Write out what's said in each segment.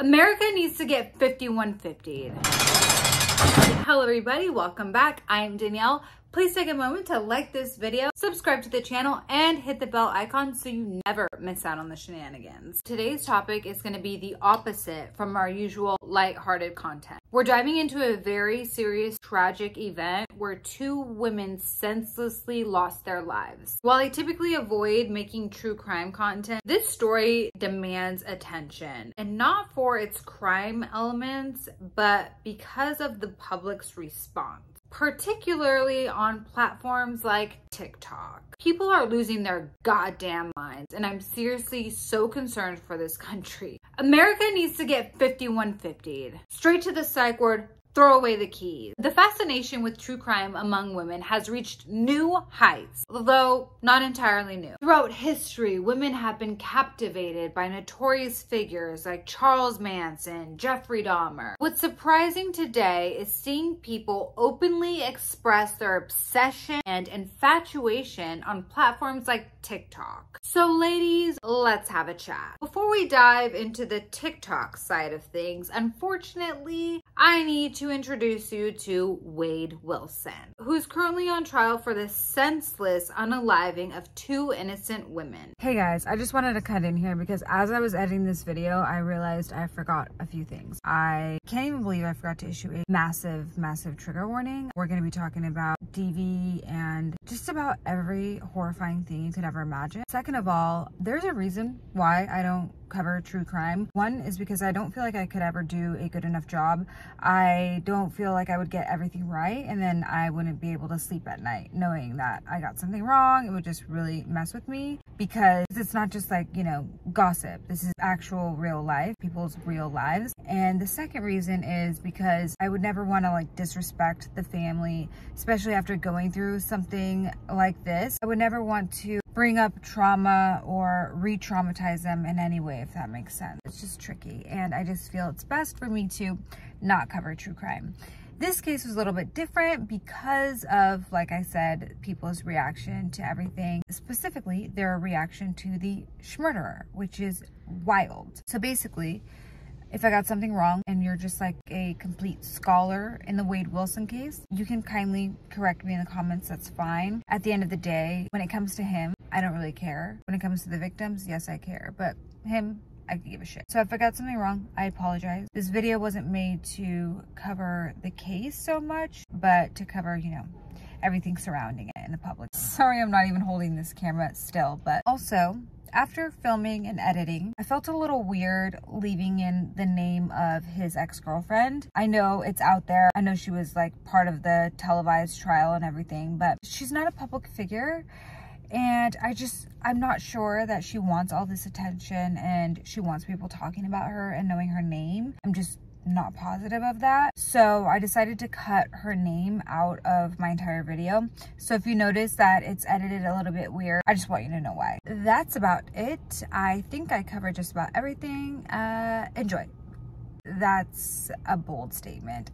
America needs to get 5150'd. Hello everybody, welcome back. I am Danielle. Please take a moment to like this video, subscribe to the channel, and hit the bell icon so you never miss out on the shenanigans. Today's topic is going to be the opposite from our usual lighthearted content. We're diving into a very serious, tragic event where two women senselessly lost their lives. While I typically avoid making true crime content, this story demands attention, and not for its crime elements, but because of the public's response. Particularly on platforms like TikTok. People are losing their goddamn minds, and I'm seriously so concerned for this country. America needs to get 5150'd. Straight to the psych ward, throw away the keys. The fascination with true crime among women has reached new heights, although not entirely new. Throughout history, women have been captivated by notorious figures like Charles Manson, Jeffrey Dahmer. What's surprising today is seeing people openly express their obsession and infatuation on platforms like TikTok. So ladies, let's have a chat. Before we dive into the TikTok side of things, unfortunately, I need to introduce you to Wade Wilson, who's currently on trial for the senseless unaliving of two innocent women. Hey guys, I just wanted to cut in here because as I was editing this video, I realized I forgot a few things. I can't even believe I forgot to issue a massive trigger warning. We're going to be talking about DV and just about every horrifying thing you could ever imagine. Second of all, there's a reason why I don't cover true crime. One is because I don't feel like I could ever do a good enough job. I don't feel like I would get everything right, and then I wouldn't be able to sleep at night knowing that I got something wrong. It would just really mess with me because it's not just like, you know, gossip. This is actual real life, people's real lives. And the second reason is because I would never want to like disrespect the family, especially after going through something like this. I would never want to bring up trauma or re-traumatize them in any way, if that makes sense. It's just tricky, and I just feel it's best for me to not cover true crime. This case was a little bit different because of, like I said, people's reaction to everything, specifically their reaction to the schmurderer, which is wild. So basically, if I got something wrong and you're just like a complete scholar in the Wade Wilson case, you can kindly correct me in the comments, that's fine. At the end of the day, when it comes to him, I don't really care. When it comes to the victims, yes, I care. But him, I could give a shit. So if I got something wrong, I apologize. This video wasn't made to cover the case so much, but to cover, you know, everything surrounding it in the public. Sorry, I'm not even holding this camera still, but also, after filming and editing, I felt a little weird leaving in the name of his ex-girlfriend. I know it's out there. I know she was like part of the televised trial and everything, but she's not a public figure. And I'm not sure that she wants all this attention and she wants people talking about her and knowing her name. I'm just not positive of that. So I decided to cut her name out of my entire video. So if you notice that it's edited a little bit weird, I just want you to know why. That's about it. I think I covered just about everything. Enjoy. That's a bold statement.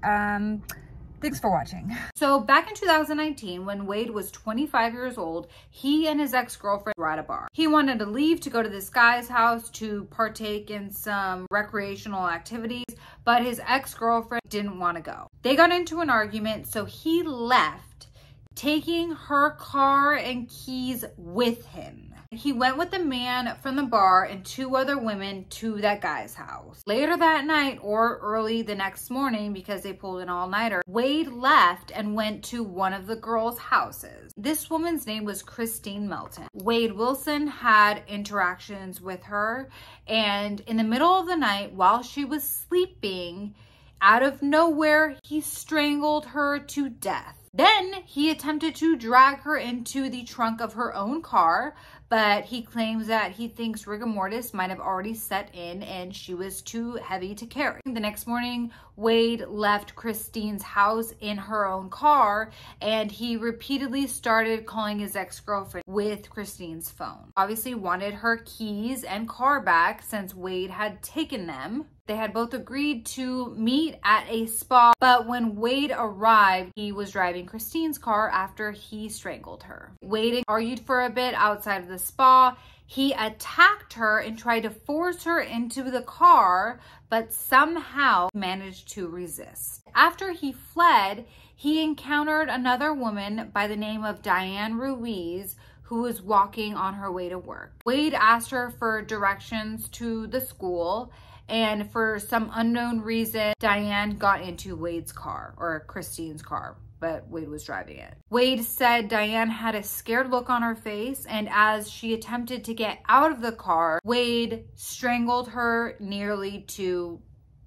Thanks for watching. So back in 2019, when Wade was 25 years old, he and his ex-girlfriend were at a bar. He wanted to leave to go to this guy's house to partake in some recreational activities, but his ex-girlfriend didn't want to go. They got into an argument, so he left, taking her car and keys with him. He went with the man from the bar and two other women to that guy's house. Later that night or early the next morning, because they pulled an all-nighter, Wade left and went to one of the girls' houses. This woman's name was Christine Melton. Wade Wilson had interactions with her, and in the middle of the night while she was sleeping, out of nowhere, he strangled her to death. Then he attempted to drag her into the trunk of her own car, but he claims that he thinks rigor mortis might have already set in and she was too heavy to carry. The next morning, Wade left Christine's house in her own car, and he repeatedly started calling his ex-girlfriend with Christine's phone. Obviously wanted her keys and car back since Wade had taken them. They had both agreed to meet at a spa, but when Wade arrived, he was driving Christine's car after he strangled her. Wade argued for a bit outside of the spa. He attacked her and tried to force her into the car, but somehow managed to resist. After he fled, he encountered another woman by the name of Diane Ruiz, who was walking on her way to work. Wade asked her for directions to the school, and for some unknown reason, Diane got into Wade's car, or Christine's car, but Wade was driving it. Wade said Diane had a scared look on her face, and as she attempted to get out of the car, Wade strangled her nearly to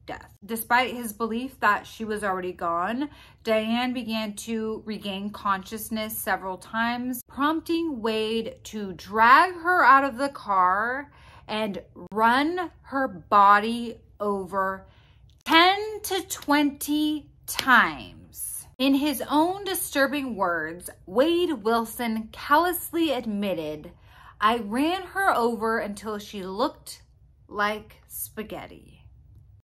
death. Despite his belief that she was already gone, Diane began to regain consciousness several times, prompting Wade to drag her out of the car and run her body over 10 to 20 times. In his own disturbing words, Wade Wilson callously admitted, "I ran her over until she looked like spaghetti."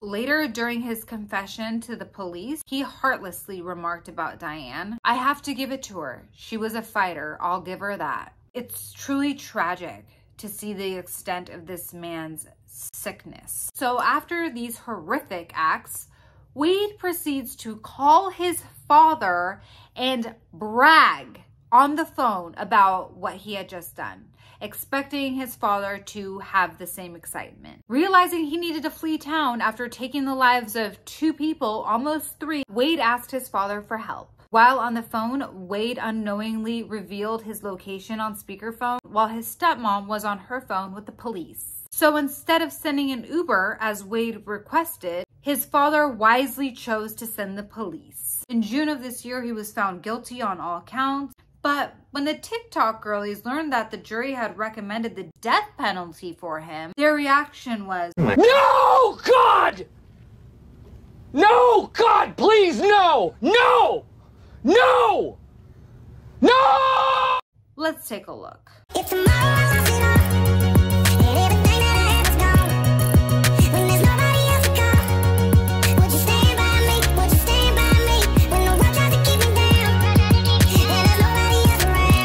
Later, during his confession to the police, he heartlessly remarked about Diane, "I have to give it to her. She was a fighter. I'll give her that." It's truly tragic to see the extent of this man's sickness. So after these horrific acts, Wade proceeds to call his father and brag on the phone about what he had just done, expecting his father to have the same excitement. Realizing he needed to flee town after taking the lives of 2 people, almost 3, Wade asked his father for help. While on the phone, Wade unknowingly revealed his location on speakerphone while his stepmom was on her phone with the police. So instead of sending an Uber, as Wade requested, his father wisely chose to send the police. In June of this year, he was found guilty on all counts. But when the TikTok girlies learned that the jury had recommended the death penalty for him, their reaction was, "No, God! No, God, please, no! No! No! No!" Let's take a look. If tomorrow I sit up, and everything that I have is gone, when there's nobody else to call, would you stand by me? Would you stand by me? When the world tries to keep me down, and there's nobody else around,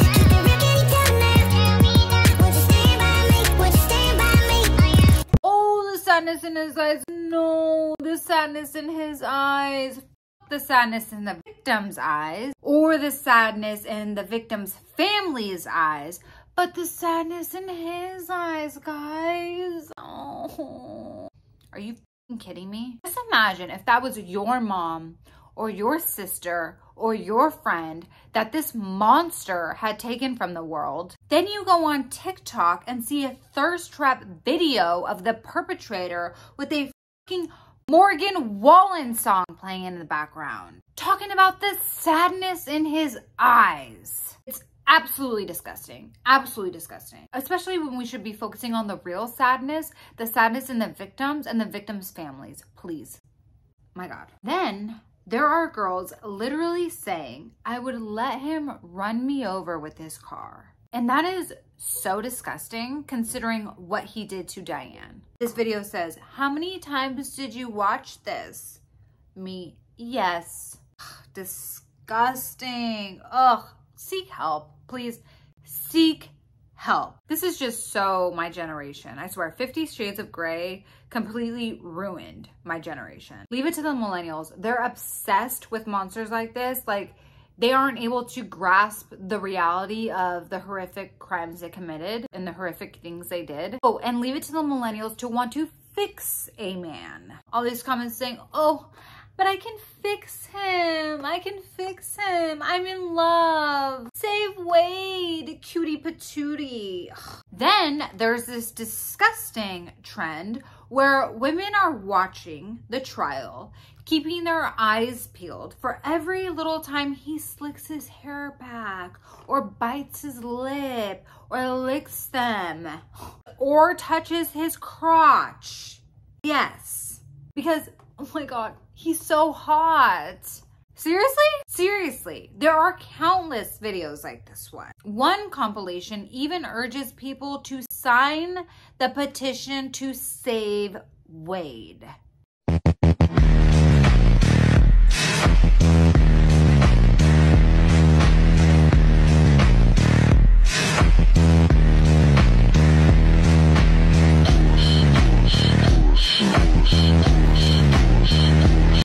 keep it real, can you tell me now? Would you stand by me? Would you stand by me? Oh, the sadness in his eyes. No, the sadness in his eyes. The sadness in the victim's eyes, or the sadness in the victim's family's eyes, but the sadness in his eyes, guys. Oh, are you f***ing kidding me? Just imagine if that was your mom or your sister or your friend that this monster had taken from the world. Then you go on TikTok and see a thirst trap video of the perpetrator with a f***ing Morgan Wallen song playing in the background, talking about the sadness in his eyes. It's absolutely disgusting. Absolutely disgusting. Especially when we should be focusing on the real sadness, the sadness in the victims and the victims' families. Please. My God. Then there are girls literally saying, "I would let him run me over with his car." And that is so disgusting considering what he did to Diane. This video says, "How many times did you watch this?" Me, yes. Disgusting. Ugh. Seek help, please. Seek help. This is just so my generation. I swear, 50 Shades of Grey completely ruined my generation. Leave it to the millennials. They're obsessed with monsters like this. Like, they aren't able to grasp the reality of the horrific crimes they committed and the horrific things they did. Oh, and leave it to the millennials to want to fix a man. All these comments saying, "Oh, but I can fix him. I can fix him. I'm in love. Save Wade, cutie patootie." Then there's this disgusting trend where women are watching the trial, keeping their eyes peeled for every little time he slicks his hair back or bites his lip or licks them or touches his crotch. Yes, because, oh my God, he's so hot. Seriously? Seriously, there are countless videos like this one. One compilation even urges people to sign the petition to save Wade.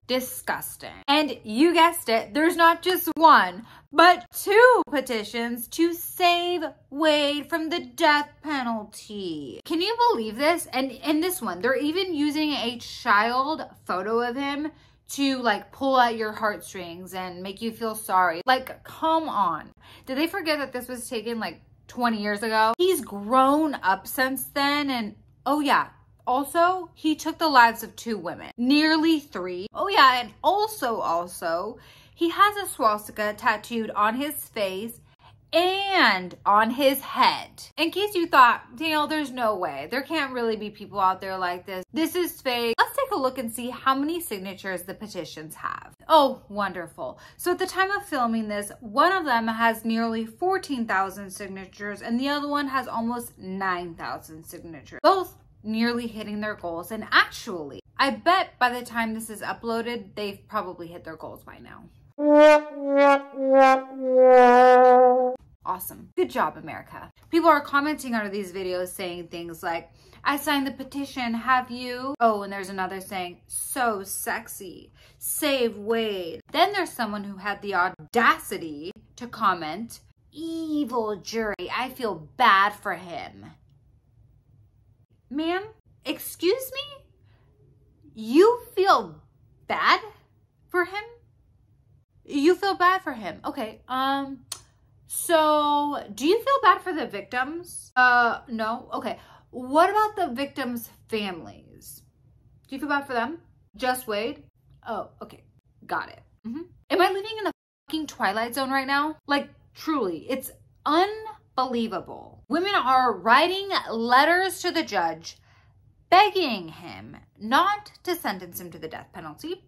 disgusting. And you guessed it, there's not just one, but 2 petitions to save Wade from the death penalty. Can you believe this? And in this one, they're even using a child photo of him to like pull at your heartstrings and make you feel sorry. Like, come on. Did they forget that this was taken like 20 years ago? He's grown up since then, and oh yeah, also, he took the lives of 2 women, nearly 3. Oh yeah, and also, he has a swastika tattooed on his face and on his head. In case you thought, Danielle, there's no way. There can't really be people out there like this. This is fake. Let's take a look and see how many signatures the petitions have. Oh, wonderful. So at the time of filming this, one of them has nearly 14,000 signatures and the other one has almost 9,000 signatures. Both nearly hitting their goals. And actually, I bet by the time this is uploaded, they've probably hit their goals by now. Awesome. Good job, America. People are commenting under these videos saying things like, I signed the petition, have you? Oh, and there's another saying, so sexy, save Wade. Then there's someone who had the audacity to comment, evil jury, I feel bad for him. Ma'am, excuse me? You feel bad for him? You feel bad for him. Okay, so do you feel bad for the victims? No? Okay. What about the victims' families? Do you feel bad for them? Just Wade? Oh, okay. Got it. Am I living in a fucking Twilight Zone right now? Like, truly, it's unbelievable. Women are writing letters to the judge begging him not to sentence him to the death penalty.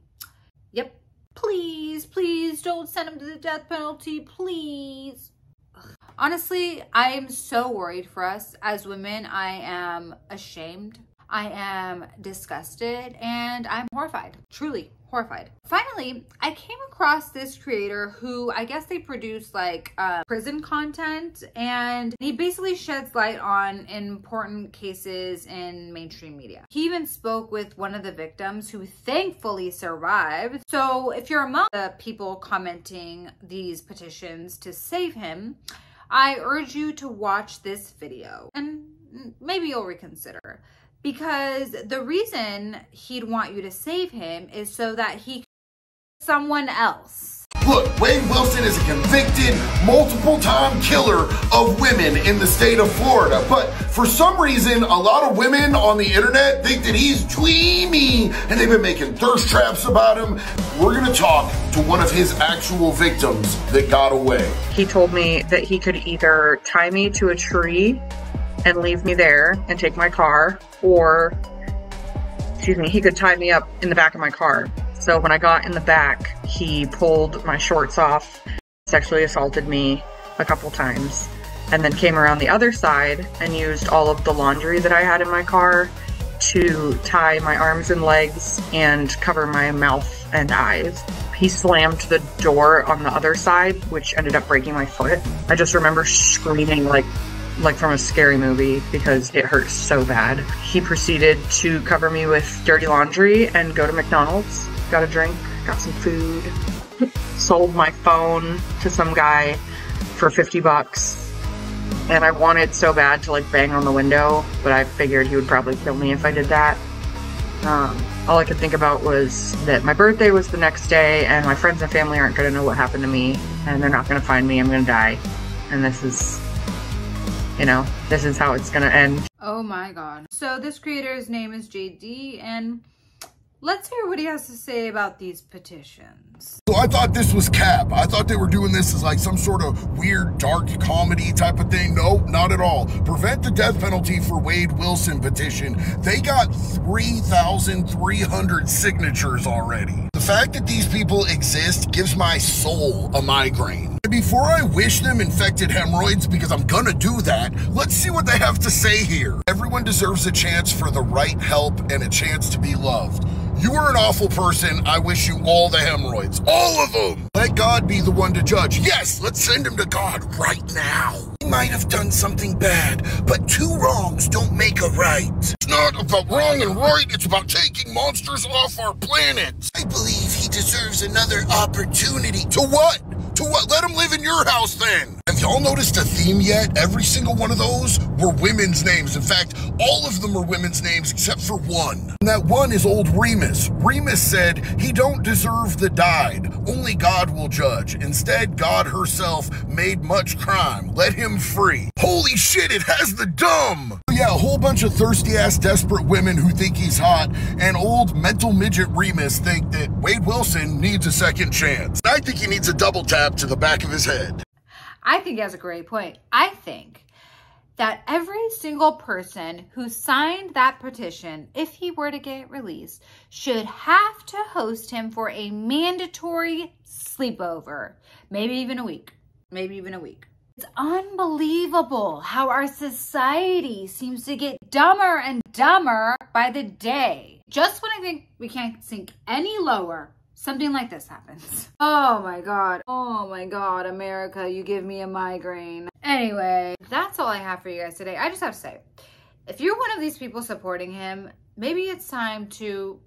Yep. Please, please don't send him to the death penalty, please. Ugh. Honestly, I am so worried for us as women. I am ashamed. I am disgusted and I'm horrified, truly horrified. Finally, I came across this creator who I guess they produce like prison content, and he basically sheds light on important cases in mainstream media. He even spoke with one of the victims who thankfully survived. So if you're among the people commenting these petitions to save him, I urge you to watch this video and maybe you'll reconsider. Because the reason he'd want you to save him is so that he can someone else. Look, Wade Wilson is a convicted, multiple-time killer of women in the state of Florida. But for some reason, a lot of women on the internet think that he's dreamy, and they've been making thirst traps about him. We're gonna talk to one of his actual victims that got away. He told me that he could either tie me to a tree and leave me there and take my car, or, excuse me, he could tie me up in the back of my car. So when I got in the back, he pulled my shorts off, sexually assaulted me a couple times, and then came around the other side and used all of the laundry that I had in my car to tie my arms and legs and cover my mouth and eyes. He slammed the door on the other side, which ended up breaking my foot. I just remember screaming like from a scary movie because it hurt so bad. He proceeded to cover me with dirty laundry and go to McDonald's, got a drink, got some food, sold my phone to some guy for 50 bucks. And I wanted so bad to like bang on the window, but I figured he would probably kill me if I did that. All I could think about was that my birthday was the next day and my friends and family aren't gonna know what happened to me and they're not gonna find me, I'm gonna die. And this is, you know, this is how it's gonna end. Oh my God. So this creator's name is JD, and let's hear what he has to say about these petitions. So I thought this was cap. I thought they were doing this as like some sort of weird dark comedy type of thing. Nope, not at all. Prevent the death penalty for Wade Wilson petition. They got 3,300 signatures already. The fact that these people exist gives my soul a migraine. Before I wish them infected hemorrhoids, because I'm gonna do that, let's see what they have to say here. Everyone deserves a chance for the right help and a chance to be loved. You are an awful person. I wish you all the hemorrhoids. All of them. Let God be the one to judge. Yes, let's send him to God right now. He might have done something bad, but 2 wrongs don't make a right. It's not about wrong and right. It's about taking monsters off our planet. I believe deserves another opportunity. To what? To what? Let him live in your house then. Have y'all noticed a theme yet? Every single one of those were women's names. In fact, all of them are women's names except for one. And that one is old Remus. Remus said, he don't deserve the died. Only God will judge. Instead, God herself made much crime. Let him free. Holy shit, it has the dumb. Yeah, a whole bunch of thirsty-ass desperate women who think he's hot, and old mental midget Remus think that Wade Wilson needs a second chance. I think he needs a double tap to the back of his head. I think he has a great point. I think that every single person who signed that petition, if he were to get released, should have to host him for a mandatory sleepover. Maybe even a week. Maybe even a week. It's unbelievable how our society seems to get dumber and dumber by the day. Just when I think we can't sink any lower, something like this happens. Oh my God. Oh my God, America, you give me a migraine. Anyway, that's all I have for you guys today. I just have to say, if you're one of these people supporting him, maybe it's time to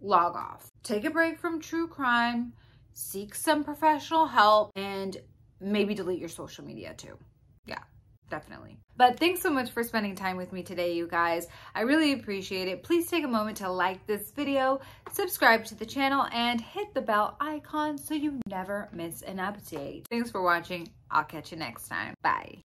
log off. Take a break from true crime, seek some professional help, and maybe delete your social media too. Yeah, definitely. But thanks so much for spending time with me today, you guys. I really appreciate it. Please take a moment to like this video, subscribe to the channel, and hit the bell icon so you never miss an update. Thanks for watching. I'll catch you next time. Bye.